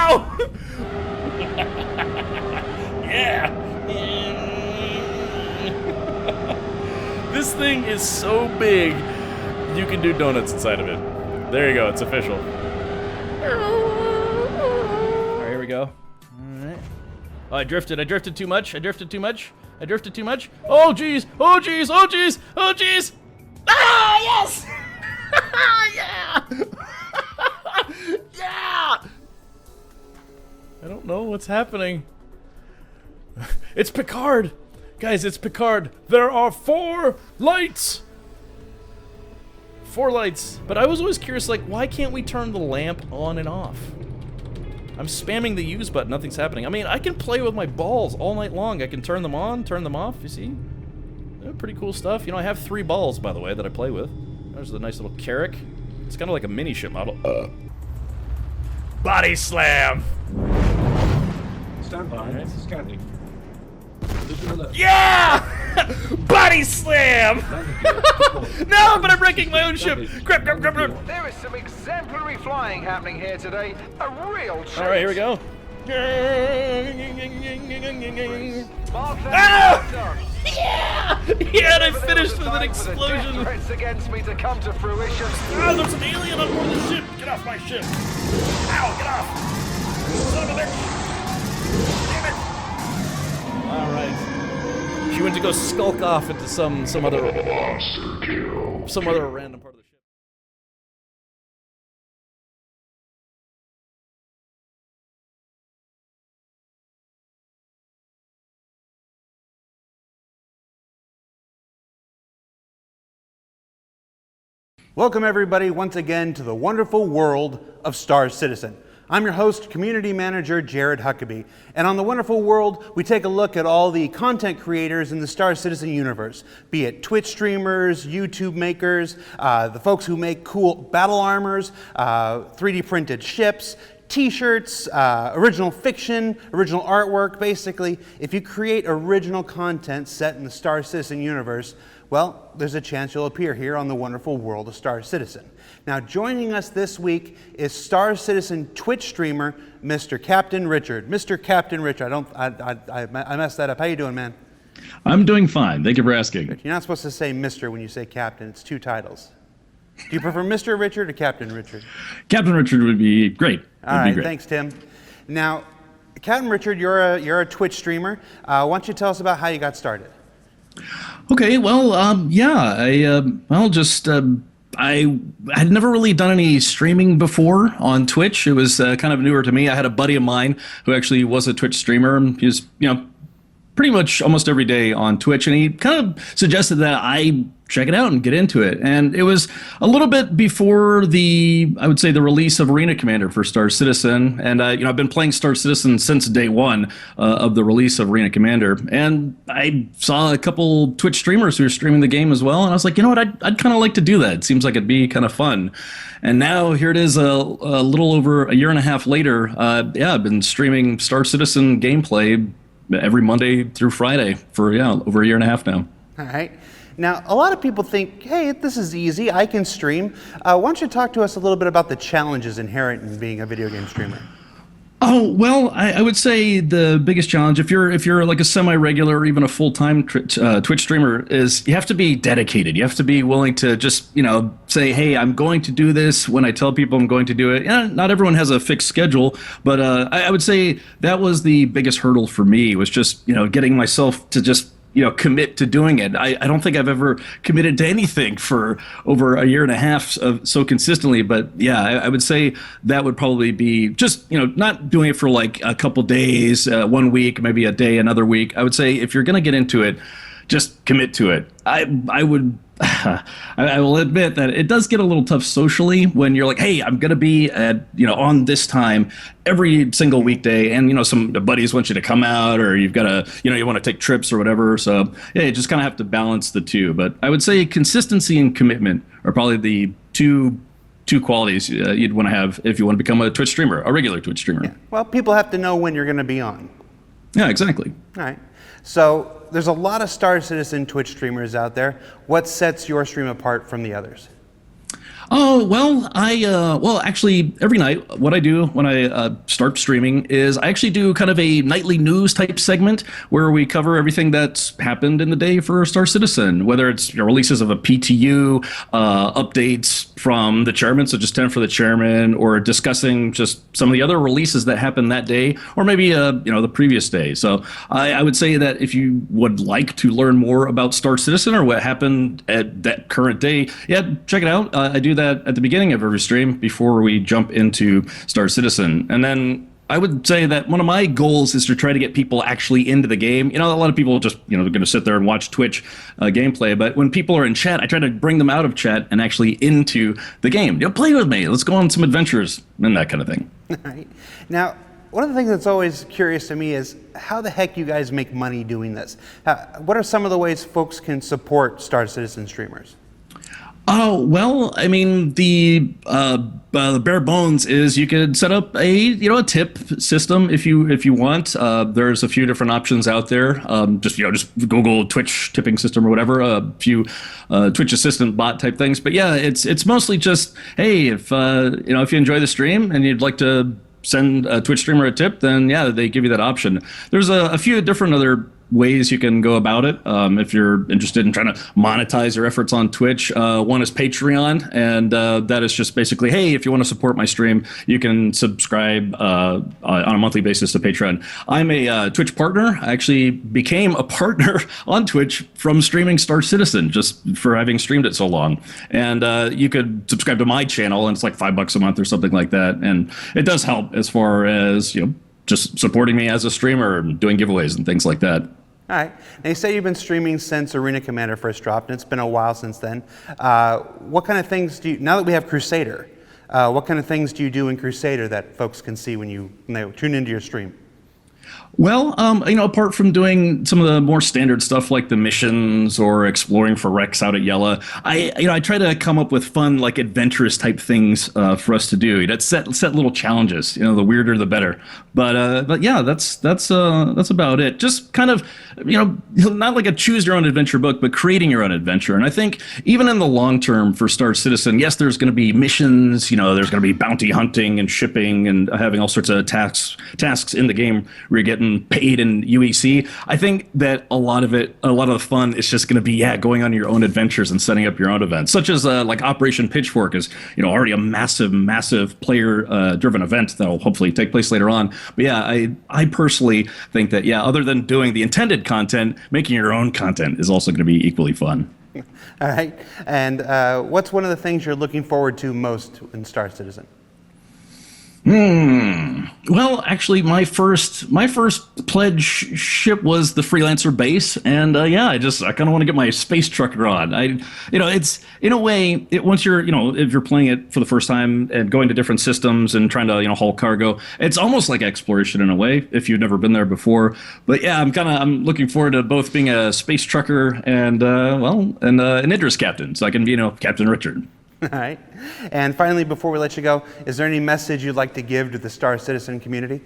No! Yeah! This thing is so big, you can do donuts inside of it. There you go, it's official. Alright, here we go. Alright. Oh, I drifted too much. Oh, jeez! Oh, jeez! Ah, yes! Yeah! Yeah! I don't know what's happening. It's Picard! Guys, it's Picard. There are 4 lights! 4 lights. But I was always curious, like, why can't we turn the lamp on and off? I'm spamming the use button, nothing's happening. I mean, I can play with my balls all night long. I can turn them on, turn them off, you see? They're pretty cool stuff. You know, I have 3 balls, by the way, that I play with. There's a nice little Carrack. It's kind of like a mini ship model. Body slam! Stand by. Right. Scanning. Yeah! Body slam! No, but I'm wrecking my own ship. Grab. There is some exemplary flying happening here today. A real treat. All right, here we go. Ah! Yeah! Yeah, and I finished with an explosion. Threats against me to come to fruition. Oh, there's an alien on board the ship. Get off my ship. Ow, get off. Son of a bitch. Damn it. All right. She went to go skulk off into some other random part of the ship. Welcome everybody once again to the wonderful world of Star Citizen. I'm your host, Community Manager Jared Huckabee, and on the wonderful world, we take a look at all the content creators in the Star Citizen universe, be it Twitch streamers, YouTube makers, the folks who make cool battle armors, 3D printed ships, t-shirts, original fiction, original artwork. Basically, if you create original content set in the Star Citizen universe, well, there's a chance you'll appear here on the wonderful world of Star Citizen. Now, joining us this week is Star Citizen Twitch streamer, Mr. Captain Richard. Mr. Captain Richard, I messed that up. How you doing, man? I'm doing fine. Thank you for asking. Good. You're not supposed to say Mr. when you say Captain. It's 2 titles. Do you prefer Mr. Richard or Captain Richard? Captain Richard would be great. All right, thanks, Tim. Now, Captain Richard, you're a Twitch streamer. Why don't you tell us about how you got started? Okay, well, I had never really done any streaming before on Twitch. It was kind of newer to me. I had a buddy of mine who actually was a Twitch streamer. He was, pretty much almost every day on Twitch, and he kind of suggested that I check it out and get into it. And it was a little bit before the release of Arena Commander for Star Citizen. And I've been playing Star Citizen since day one of the release of Arena Commander. And I saw a couple Twitch streamers who were streaming the game as well, and I was like, you know what, I'd kind of like to do that. It seems like it'd be kind of fun. And now here it is, a little over a year and a half later. I've been streaming Star Citizen gameplay every Monday through Friday for over a year and a half now. All right. Now, a lot of people think, hey, this is easy, I can stream. Why don't you talk to us a little bit about the challenges inherent in being a video game streamer? Oh, well, I would say the biggest challenge, if you're like a semi-regular or even a full-time Twitch streamer, is you have to be dedicated. You have to be willing to just, say, hey, I'm going to do this when I tell people I'm going to do it. Not everyone has a fixed schedule, but I would say that was the biggest hurdle for me, was just, getting myself to just commit to doing it. I don't think I've ever committed to anything for over a year and a half so consistently. But yeah, I would say that would probably be just, not doing it for like a couple days, 1 week, maybe a day, another week. I would say if you're going to get into it, just commit to it. I will admit that it does get a little tough socially when you're like, hey, I'm going to be at, on this time every single weekday. And, some buddies want you to come out, or you've got to, you want to take trips or whatever. So yeah, you just kind of have to balance the two. But I would say consistency and commitment are probably the two qualities you'd want to have if you want to become a Twitch streamer, a regular Twitch streamer. Yeah. Well, people have to know when you're going to be on. Yeah, exactly. All right. So there's a lot of Star Citizen Twitch streamers out there. What sets your stream apart from the others? Oh, well, actually, every night, what I do when I start streaming is I actually do kind of a nightly news type segment where we cover everything that's happened in the day for Star Citizen, whether it's releases of a PTU, updates from the chairman, so just 10 for the chairman, or discussing just some of the other releases that happened that day, or maybe, the previous day. So I would say that if you would like to learn more about Star Citizen or what happened at that current day, yeah, check it out. I do that at the beginning of every stream before we jump into Star Citizen. And then I would say that one of my goals is to try to get people actually into the game. A lot of people just, they're going to sit there and watch Twitch gameplay. But when people are in chat, I try to bring them out of chat and actually into the game. Play with me. Let's go on some adventures and that kind of thing. All right. Now, one of the things that's always curious to me is how the heck you guys make money doing this? What are some of the ways folks can support Star Citizen streamers? Oh, well, I mean, the bare bones is you could set up a tip system if you want. There's a few different options out there. Just Google Twitch tipping system or whatever. A few Twitch assistant bot type things. But yeah, it's mostly just, hey, if if you enjoy the stream and you'd like to send a Twitch streamer a tip, then yeah, they give you that option. There's a few different other ways you can go about it if you're interested in trying to monetize your efforts on Twitch. One is Patreon, and that is just basically, hey, if you want to support my stream, you can subscribe on a monthly basis to Patreon. I'm a Twitch partner. I actually became a partner on Twitch from streaming Star Citizen, just for having streamed it so long. And you could subscribe to my channel, and it's like $5 a month or something like that. And it does help as far as, just supporting me as a streamer and doing giveaways and things like that. All right. Now, you say you've been streaming since Arena Commander first dropped, and it's been a while since then. What kind of things do you, now that we have Crusader, what kind of things do you do in Crusader that folks can see when they tune into your stream? Well, apart from doing some of the more standard stuff like the missions or exploring for wrecks out at Yella, I try to come up with fun, like adventurous type things for us to do. Set little challenges. The weirder the better. But yeah, that's about it. Just kind of, not like a choose your own adventure book, but creating your own adventure. And I think even in the long term for Star Citizen, yes, there's going to be missions. There's going to be bounty hunting and shipping and having all sorts of tasks in the game where you're getting paid in UEC. I think that a lot of the fun is just going to be going on your own adventures and setting up your own events, such as like Operation Pitchfork is already a massive player driven event that will hopefully take place later on. But yeah, I personally think that other than doing the intended content, making your own content is also going to be equally fun. All right. And what's one of the things you're looking forward to most in Star Citizen? Well, actually, my first pledge ship was the Freelancer base, and I kind of want to get my space trucker on. It's in a way, once you're if you're playing it for the first time and going to different systems and trying to haul cargo, it's almost like exploration in a way if you've never been there before. But yeah, I'm looking forward to both being a space trucker and an Idris captain, so I can be Captain Richard. All right. And finally, before we let you go, is there any message you'd like to give to the Star Citizen community?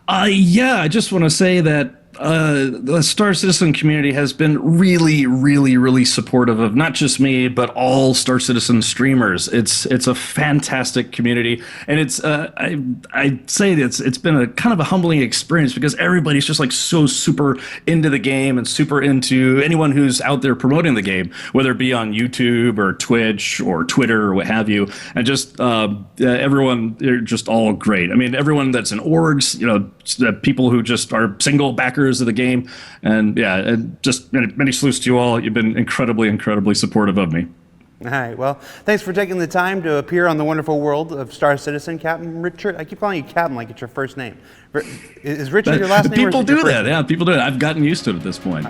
I just want to say that the Star Citizen community has been really, really, really supportive of not just me, but all Star Citizen streamers. It's a fantastic community, and it's I say it's been a kind of a humbling experience because everybody's just like so super into the game and super into anyone who's out there promoting the game, whether it be on YouTube or Twitch or Twitter or what have you, and just everyone, they're just all great. I mean, everyone that's in orgs, people who just are single backers of the game, and just many salutes to you all. You've been incredibly supportive of me. All right, well, thanks for taking the time to appear on the wonderful world of Star Citizen, Captain Richard. I keep calling you Captain like it's your first name. Is Richard your last name? People do that. Yeah, people do it. I've gotten used to it at this point.